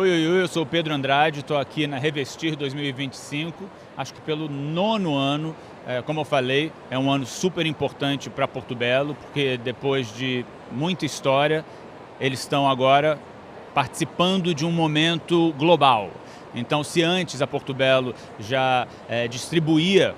Oi, eu sou o Pedro Andrade, estou aqui na Revestir 2025, acho que pelo 9º ano. Como eu falei, é um ano super importante para Porto Belo, porque depois de muita história, eles estão agora participando de um momento global. Então, se antes a Porto Belo já distribuía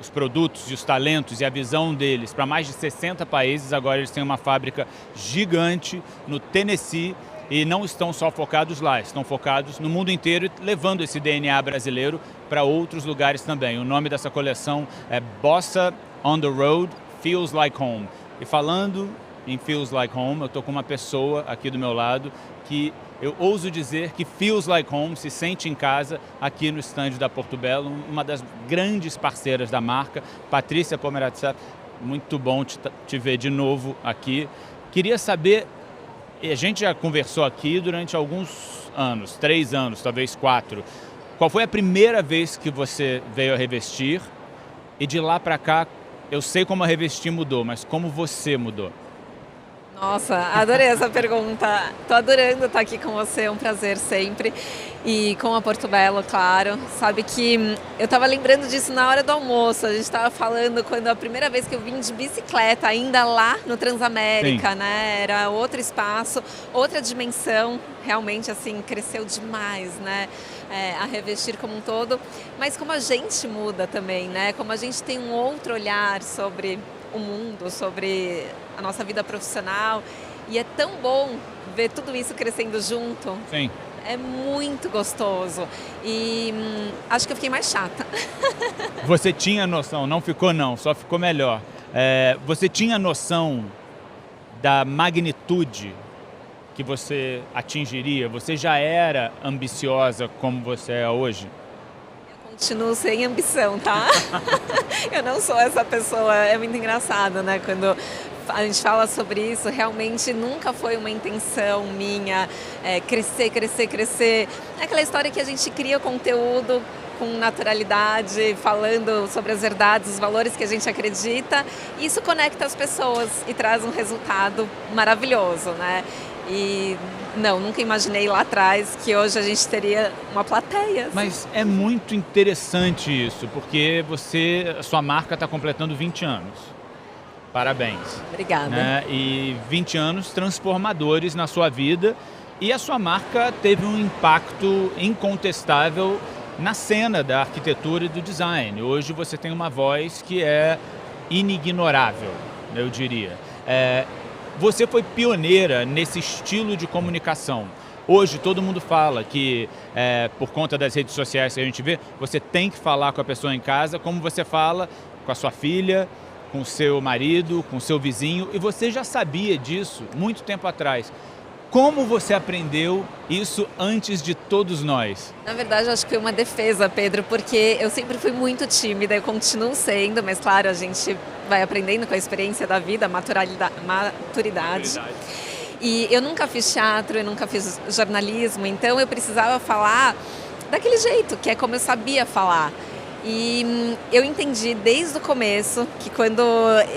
os produtos e os talentos e a visão deles para mais de 60 países, agora eles têm uma fábrica gigante no Tennessee e não estão só focados lá, estão focados no mundo inteiro, levando esse DNA brasileiro para outros lugares também. O nome dessa coleção é Bossa on the Road, Feels Like Home. E falando em Feels Like Home, eu estou com uma pessoa aqui do meu lado que eu ouso dizer que feels like home, se sente em casa aqui no estande da Porto Belo, uma das grandes parceiras da marca, Patrícia Pomerantsev. Muito bom te ver de novo aqui. Queria saber, a gente já conversou aqui durante alguns anos, 3 anos, talvez 4. Qual foi a primeira vez que você veio a Revestir? E de lá para cá, eu sei como a Revestir mudou, mas como você mudou? Nossa, adorei essa pergunta. Tô adorando estar aqui com você, é um prazer sempre. E com a Porto Belo, claro. Sabe que eu estava lembrando disso na hora do almoço. A gente estava falando quando a primeira vez que eu vim de bicicleta, ainda lá no Transamérica, Sim. né? Era outro espaço, outra dimensão. Realmente, assim, cresceu demais, né? A Revestir como um todo. Mas como a gente muda também, né? Como a gente tem um outro olhar sobre o mundo, sobre a nossa vida profissional, e é tão bom ver tudo isso crescendo junto. Sim. É muito gostoso e acho que eu fiquei mais chata. Você tinha noção, não ficou não, só ficou melhor. Você tinha noção da magnitude que você atingiria? Você já era ambiciosa como você é hoje? Continuo sem ambição, tá? Eu não sou essa pessoa, é muito engraçado, né? Quando a gente fala sobre isso, realmente nunca foi uma intenção minha crescer. É aquela história que a gente cria conteúdo com naturalidade, falando sobre as verdades, os valores que a gente acredita, e isso conecta as pessoas e traz um resultado maravilhoso, né? E nunca imaginei lá atrás que hoje a gente teria uma plateia. Mas é muito interessante isso, porque a sua marca está completando 20 anos. Parabéns. Obrigada. Né? E 20 anos transformadores na sua vida, e a sua marca teve um impacto incontestável na cena da arquitetura e do design. Hoje você tem uma voz que é inignorável, eu diria. Você foi pioneira nesse estilo de comunicação. Hoje todo mundo fala que, por conta das redes sociais que a gente vê, você tem que falar com a pessoa em casa como você fala com a sua filha, com o seu marido, com o seu vizinho, e você já sabia disso muito tempo atrás. Como você aprendeu isso antes de todos nós? Na verdade, acho que foi uma defesa, Pedro, porque eu sempre fui muito tímida, eu continuo sendo, mas claro, a gente vai aprendendo com a experiência da vida, maturidade. E eu nunca fiz teatro, eu nunca fiz jornalismo, então eu precisava falar daquele jeito, que é como eu sabia falar. E eu entendi desde o começo que quando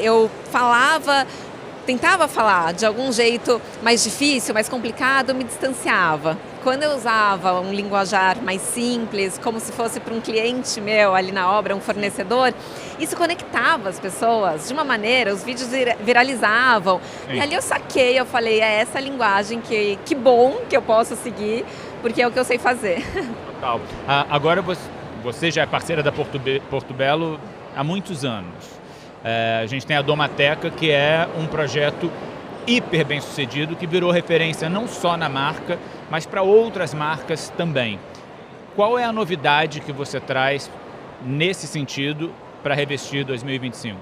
eu tentava falar de algum jeito mais difícil, mais complicado, me distanciava. Quando eu usava um linguajar mais simples, como se fosse para um cliente meu ali na obra, um fornecedor, isso conectava as pessoas de uma maneira, os vídeos viralizavam. Sim. E ali eu saquei, eu falei, é essa linguagem que bom que eu posso seguir, porque é o que eu sei fazer. Total. Agora você já é parceira da Porto Belo há muitos anos. A gente tem a Domateca, que é um projeto hiper bem sucedido, que virou referência não só na marca, mas para outras marcas também. Qual é a novidade que você traz nesse sentido para Revestir 2025?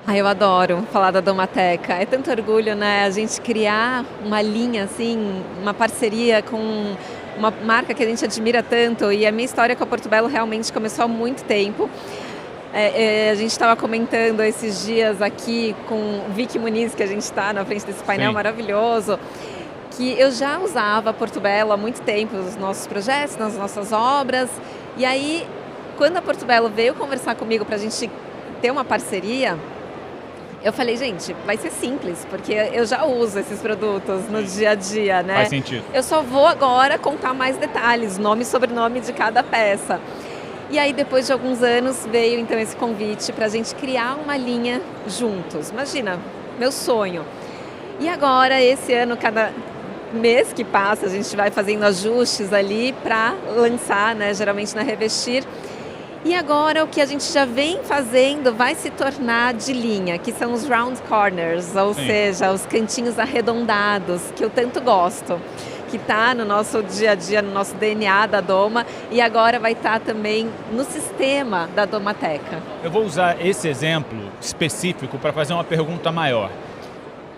Eu adoro falar da Domateca. É tanto orgulho, né? A gente criar uma linha, assim, uma parceria com uma marca que a gente admira tanto. E a minha história com a Porto Belo realmente começou há muito tempo. A gente estava comentando esses dias aqui com o Vicky Muniz, que a gente está na frente desse painel. Sim. Maravilhoso, que eu já usava a Porto Belo há muito tempo nos nossos projetos, nas nossas obras. E aí, quando a Porto Belo veio conversar comigo para a gente ter uma parceria, eu falei, gente, vai ser simples, porque eu já uso esses produtos no dia a dia, né? Faz sentido. Eu só vou agora contar mais detalhes, nome e sobrenome de cada peça. E aí, depois de alguns anos, veio então esse convite para a gente criar uma linha juntos. Imagina, meu sonho. E agora, esse ano, cada mês que passa, a gente vai fazendo ajustes ali para lançar, né, geralmente na Revestir. E agora o que a gente já vem fazendo vai se tornar de linha, que são os round corners, ou seja, os cantinhos arredondados, que eu tanto gosto, que está no nosso dia a dia, no nosso DNA da Doma, e agora vai estar também no sistema da Domateca. Eu vou usar esse exemplo específico para fazer uma pergunta maior.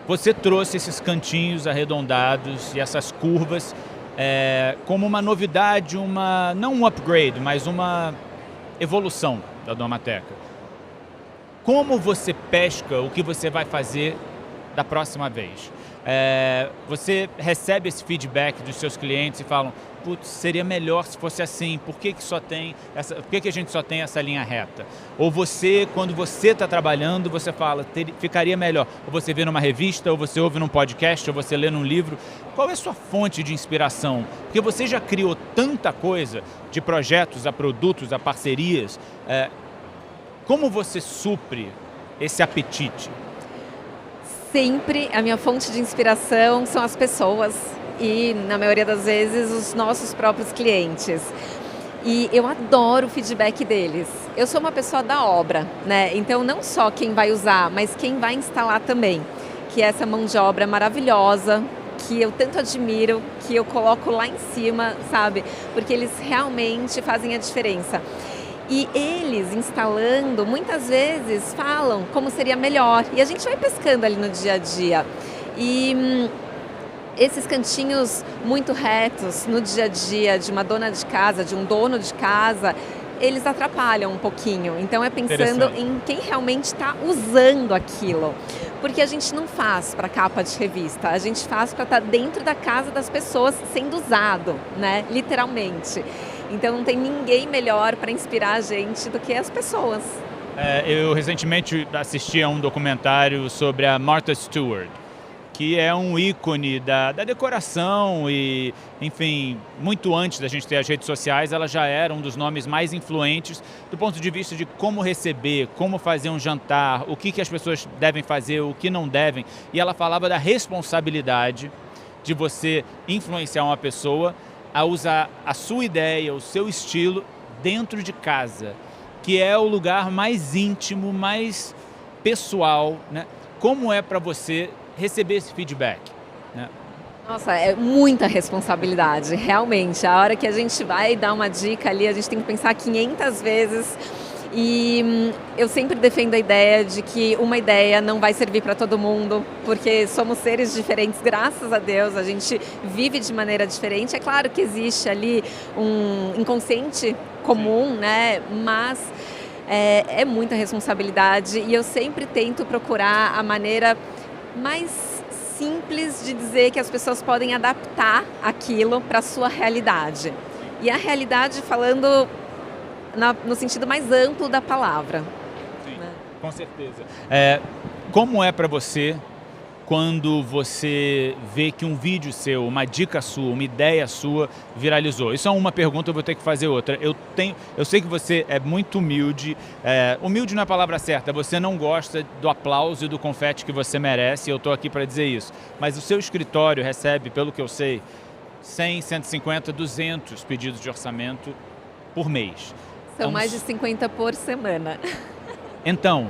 Você trouxe esses cantinhos arredondados e essas curvas como uma novidade, não um upgrade, mas uma evolução da Domateca. Como você pesca o que você vai fazer da próxima vez? Você recebe esse feedback dos seus clientes e falam, putz, seria melhor se fosse assim, por que a gente só tem essa linha reta? Ou você, quando você está trabalhando, você fala, ficaria melhor. Ou você vê numa revista, ou você ouve num podcast, ou você lê num livro. Qual é a sua fonte de inspiração? Porque você já criou tanta coisa, de projetos a produtos, a parcerias. Como você supre esse apetite? Sempre a minha fonte de inspiração são as pessoas e, na maioria das vezes, os nossos próprios clientes. E eu adoro o feedback deles. Eu sou uma pessoa da obra, né? Então, não só quem vai usar, mas quem vai instalar também. Que é essa mão de obra maravilhosa, que eu tanto admiro, que eu coloco lá em cima, sabe? Porque eles realmente fazem a diferença. E eles, instalando, muitas vezes falam como seria melhor. E a gente vai pescando ali no dia a dia. E esses cantinhos muito retos no dia a dia de uma dona de casa, de um dono de casa, eles atrapalham um pouquinho. Então é pensando em quem realmente está usando aquilo. Porque a gente não faz para capa de revista, a gente faz para estar dentro da casa das pessoas sendo usado, né? Literalmente. Então não tem ninguém melhor para inspirar a gente do que as pessoas. Eu recentemente assisti a um documentário sobre a Martha Stewart, que é um ícone da decoração e, enfim, muito antes da gente ter as redes sociais, ela já era um dos nomes mais influentes do ponto de vista de como receber, como fazer um jantar, o que as pessoas devem fazer, o que não devem. E ela falava da responsabilidade de você influenciar uma pessoa a usar a sua ideia, o seu estilo dentro de casa, que é o lugar mais íntimo, mais pessoal, né? Como é para você receber esse feedback, né? Nossa, é muita responsabilidade, realmente. A hora que a gente vai dar uma dica ali, a gente tem que pensar 500 vezes. E eu sempre defendo a ideia de que uma ideia não vai servir para todo mundo, porque somos seres diferentes, graças a Deus, a gente vive de maneira diferente. É claro que existe ali um inconsciente comum, né? Mas é muita responsabilidade e eu sempre tento procurar a maneira mais simples de dizer que as pessoas podem adaptar aquilo para a sua realidade. E a realidade falando no sentido mais amplo da palavra. Sim, né? Com certeza. Como é para você quando você vê que um vídeo seu, uma dica sua, uma ideia sua viralizou? Isso é uma pergunta, eu vou ter que fazer outra. Eu sei que você é muito humilde. Humilde não é a palavra certa, você não gosta do aplauso e do confete que você merece, e eu estou aqui para dizer isso. Mas o seu escritório recebe, pelo que eu sei, 100, 150, 200 pedidos de orçamento por mês. São mais de 50 por semana. Então,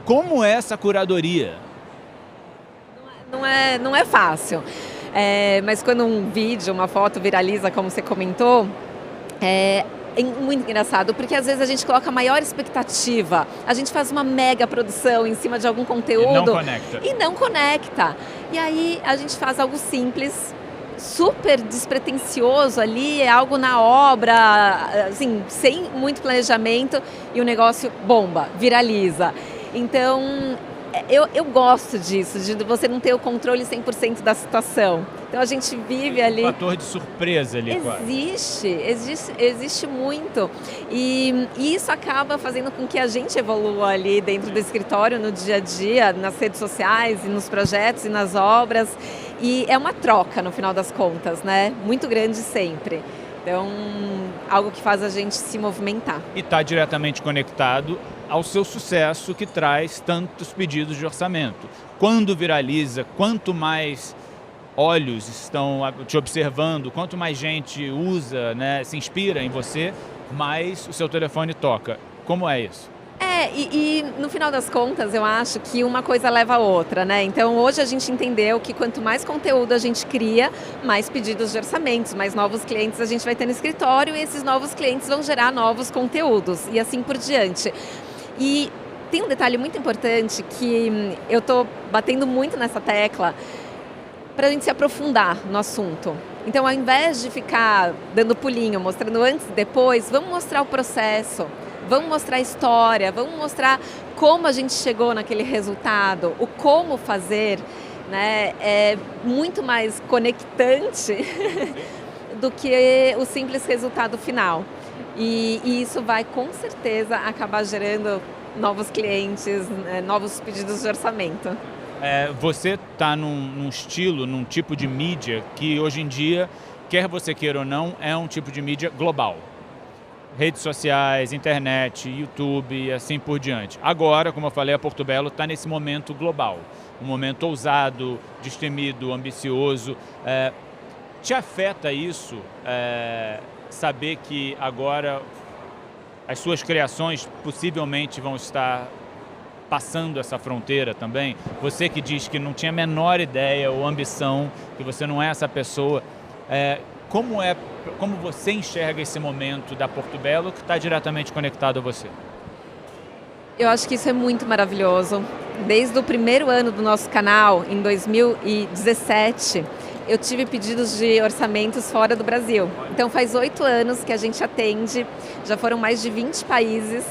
como é essa curadoria? Não é fácil. Mas quando um vídeo, uma foto viraliza, como você comentou, é muito engraçado, porque às vezes a gente coloca maior expectativa, a gente faz uma mega produção em cima de algum conteúdo e não conecta. E aí a gente faz algo simples, super despretensioso ali, é algo na obra, assim, sem muito planejamento, e o negócio bomba, viraliza. Então, eu gosto disso, de você não ter o controle 100% da situação. Então a gente vive ali... Um fator de surpresa ali, quase. Existe muito. E isso acaba fazendo com que a gente evolua ali dentro do escritório, no dia a dia, nas redes sociais, e nos projetos e nas obras. E é uma troca, no final das contas, né? Muito grande sempre. Então, algo que faz a gente se movimentar. E está diretamente conectado ao seu sucesso, que traz tantos pedidos de orçamento. Quando viraliza, quanto mais olhos estão te observando, quanto mais gente usa, né, se inspira em você, mais o seu telefone toca. Como é isso? E no final das contas, eu acho que uma coisa leva a outra, né? Então, hoje a gente entendeu que quanto mais conteúdo a gente cria, mais pedidos de orçamentos, mais novos clientes a gente vai ter no escritório e esses novos clientes vão gerar novos conteúdos e assim por diante. E tem um detalhe muito importante que eu estou batendo muito nessa tecla para a gente se aprofundar no assunto. Então, ao invés de ficar dando pulinho, mostrando antes e depois, vamos mostrar o processo, vamos mostrar a história, vamos mostrar como a gente chegou naquele resultado, o como fazer, né? É muito mais conectante do que o simples resultado final. E isso vai, com certeza, acabar gerando novos clientes, novos pedidos de orçamento. Você está num estilo, num tipo de mídia que hoje em dia, quer você queira ou não, é um tipo de mídia global. Redes sociais, internet, YouTube e assim por diante. Agora, como eu falei, a Portobello está nesse momento global. Um momento ousado, destemido, ambicioso. Te afeta isso, saber que agora as suas criações possivelmente vão estar passando essa fronteira também? Você que diz que não tinha a menor ideia ou ambição, que você não é essa pessoa, como você enxerga esse momento da Portobello que está diretamente conectado a você? Eu acho que isso é muito maravilhoso. Desde o primeiro ano do nosso canal, em 2017, eu tive pedidos de orçamentos fora do Brasil. Então faz 8 anos que a gente atende, já foram mais de 20 países.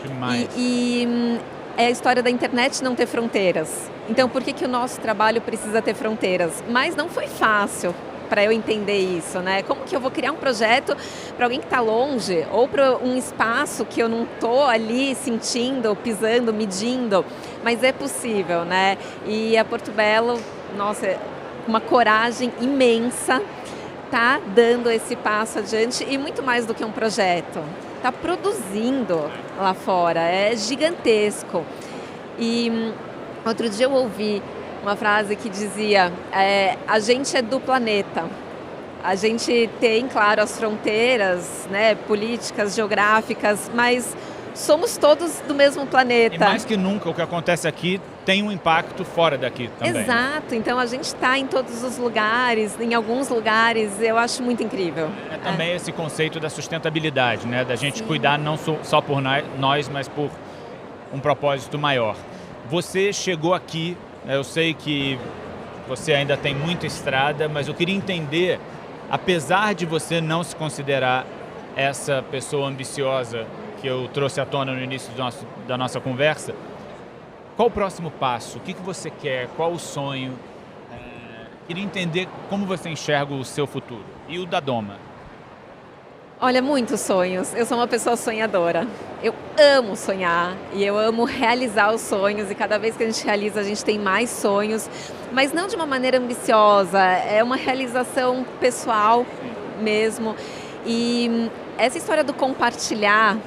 Demais. E é a história da internet não ter fronteiras. Então por que o nosso trabalho precisa ter fronteiras? Mas não foi fácil para eu entender isso, né? Como que eu vou criar um projeto para alguém que está longe ou para um espaço que eu não estou ali sentindo, pisando, medindo, mas é possível, né? E a Portobello, nossa, uma coragem imensa, tá dando esse passo adiante e muito mais do que um projeto, tá produzindo lá fora, é gigantesco. E outro dia eu ouvi uma frase que dizia, a gente é do planeta. A gente tem, claro, as fronteiras, né, políticas, geográficas, mas somos todos do mesmo planeta. E mais que nunca, o que acontece aqui tem um impacto fora daqui também. Exato, então a gente está em todos os lugares, em alguns lugares, eu acho muito incrível. É também esse conceito da sustentabilidade, né, da gente cuidar não só por nós, mas por um propósito maior. Você chegou aqui, eu sei que você ainda tem muita estrada, mas eu queria entender, apesar de você não se considerar essa pessoa ambiciosa que eu trouxe à tona no início da nossa conversa, qual o próximo passo? O que você quer? Qual o sonho? Queria entender como você enxerga o seu futuro e o da Doma. Olha, muitos sonhos. Eu sou uma pessoa sonhadora. Eu amo sonhar e eu amo realizar os sonhos e cada vez que a gente realiza, a gente tem mais sonhos, mas não de uma maneira ambiciosa, é uma realização pessoal mesmo. E essa história do compartilhar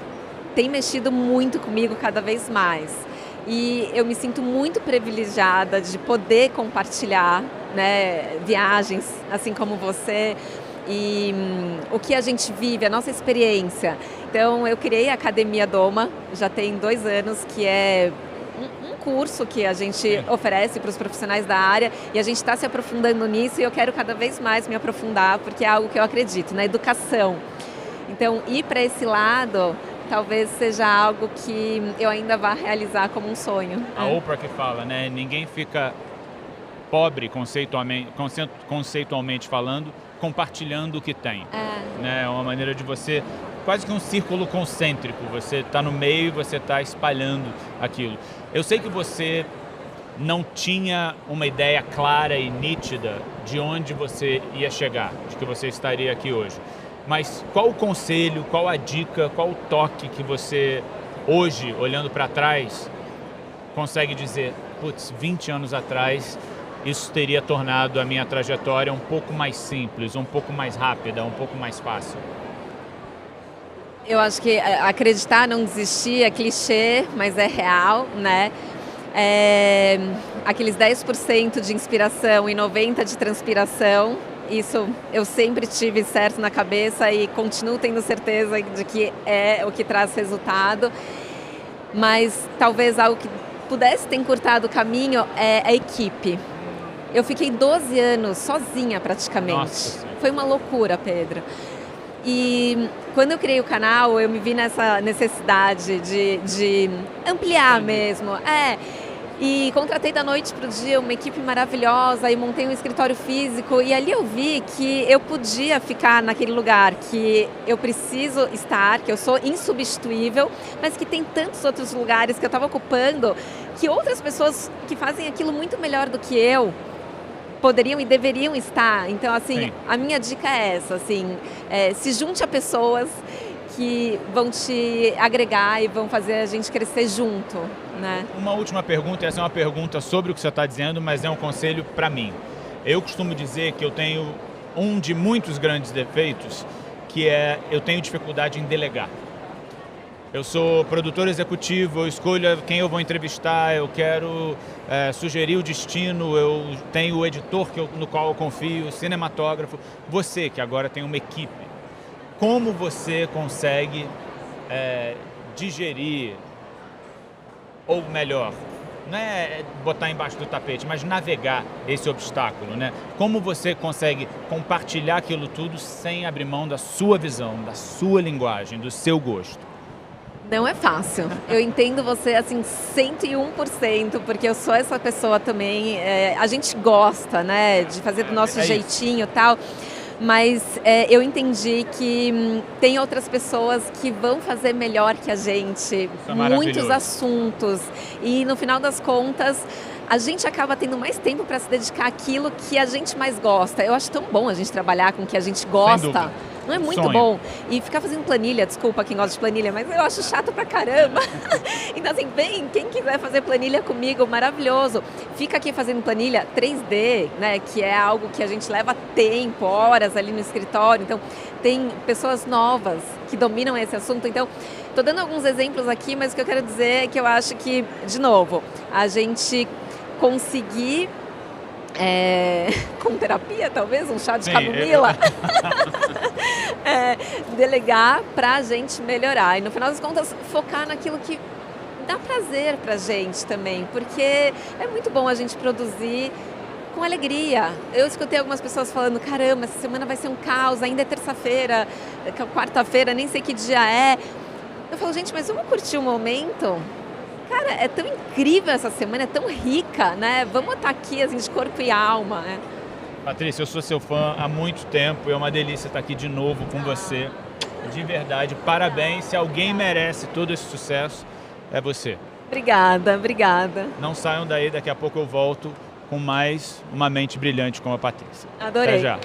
tem mexido muito comigo cada vez mais. E eu me sinto muito privilegiada de poder compartilhar, né, viagens, assim como você, e o que a gente vive, a nossa experiência. Então, eu criei a Academia Doma, já tem 2 anos, que é um curso que a gente oferece para os profissionais da área e a gente está se aprofundando nisso e eu quero cada vez mais me aprofundar, porque é algo que eu acredito, na educação. Então, ir para esse lado talvez seja algo que eu ainda vá realizar como um sonho. A Oprah que fala, né? Ninguém fica pobre conceitualmente falando, compartilhando o que tem. Né? É uma maneira de você, quase que um círculo concêntrico, você está no meio e você está espalhando aquilo. Eu sei que você não tinha uma ideia clara e nítida de onde você ia chegar, de que você estaria aqui hoje. Mas qual o conselho, qual a dica, qual o toque que você, hoje, olhando para trás, consegue dizer, putz, 20 anos atrás, isso teria tornado a minha trajetória um pouco mais simples, um pouco mais rápida, um pouco mais fácil? Eu acho que acreditar, não desistir é clichê, mas é real, né? Aqueles 10% de inspiração e 90% de transpiração, isso eu sempre tive certo na cabeça e continuo tendo certeza de que é o que traz resultado. Mas talvez algo que pudesse ter encurtado o caminho é a equipe. Eu fiquei 12 anos sozinha praticamente. Nossa. Foi uma loucura, Pedro. E quando eu criei o canal, eu me vi nessa necessidade de ampliar mesmo. E contratei da noite para o dia uma equipe maravilhosa e montei um escritório físico. E ali eu vi que eu podia ficar naquele lugar que eu preciso estar, que eu sou insubstituível, mas que tem tantos outros lugares que eu estava ocupando, que outras pessoas que fazem aquilo muito melhor do que eu poderiam e deveriam estar. Então, assim, Sim. A minha dica é essa, assim, se junte a pessoas que vão te agregar e vão fazer a gente crescer junto, né? Uma última pergunta, essa é uma pergunta sobre o que você está dizendo, mas é um conselho para mim. Eu costumo dizer que eu tenho um de muitos grandes defeitos, que é eu tenho dificuldade em delegar. Eu sou produtor executivo, eu escolho quem eu vou entrevistar, eu quero sugerir o destino, eu tenho o editor no qual eu confio, o cinematógrafo. Você, que agora tem uma equipe, como você consegue digerir, ou melhor, não é botar embaixo do tapete, mas navegar esse obstáculo, né? Como você consegue compartilhar aquilo tudo sem abrir mão da sua visão, da sua linguagem, do seu gosto? Não é fácil. Eu entendo você assim 101%, porque eu sou essa pessoa também. A gente gosta, né, de fazer do nosso jeitinho e tal. Mas eu entendi que tem outras pessoas que vão fazer melhor que a gente muitos assuntos. E no final das contas, a gente acaba tendo mais tempo para se dedicar àquilo que a gente mais gosta. Eu acho tão bom a gente trabalhar com o que a gente gosta. Não é muito bom? E ficar fazendo planilha, desculpa quem gosta de planilha, mas eu acho chato pra caramba. Então assim, quem quiser fazer planilha comigo, maravilhoso. Fica aqui fazendo planilha 3D, né, que é algo que a gente leva tempo, horas ali no escritório. Então tem pessoas novas que dominam esse assunto. Então, estou dando alguns exemplos aqui, mas o que eu quero dizer é que eu acho que, de novo, a gente conseguir com terapia, talvez, um chá de camomila, delegar pra gente melhorar. E no final das contas, focar naquilo que dá prazer pra gente também, porque é muito bom a gente produzir com alegria. Eu escutei algumas pessoas falando, caramba, essa semana vai ser um caos, ainda é terça-feira, quarta-feira, nem sei que dia é. Eu falo, gente, mas vamos curtir o momento? Cara, é tão incrível essa semana, é tão rica, né? Vamos estar aqui, assim, de corpo e alma, né? Patrícia, eu sou seu fã há muito tempo, é uma delícia estar aqui de novo com você. De verdade, parabéns. Se alguém merece todo esse sucesso, é você. Obrigada, obrigada. Não saiam daí, daqui a pouco eu volto com mais uma mente brilhante como a Patrícia. Adorei. Até já.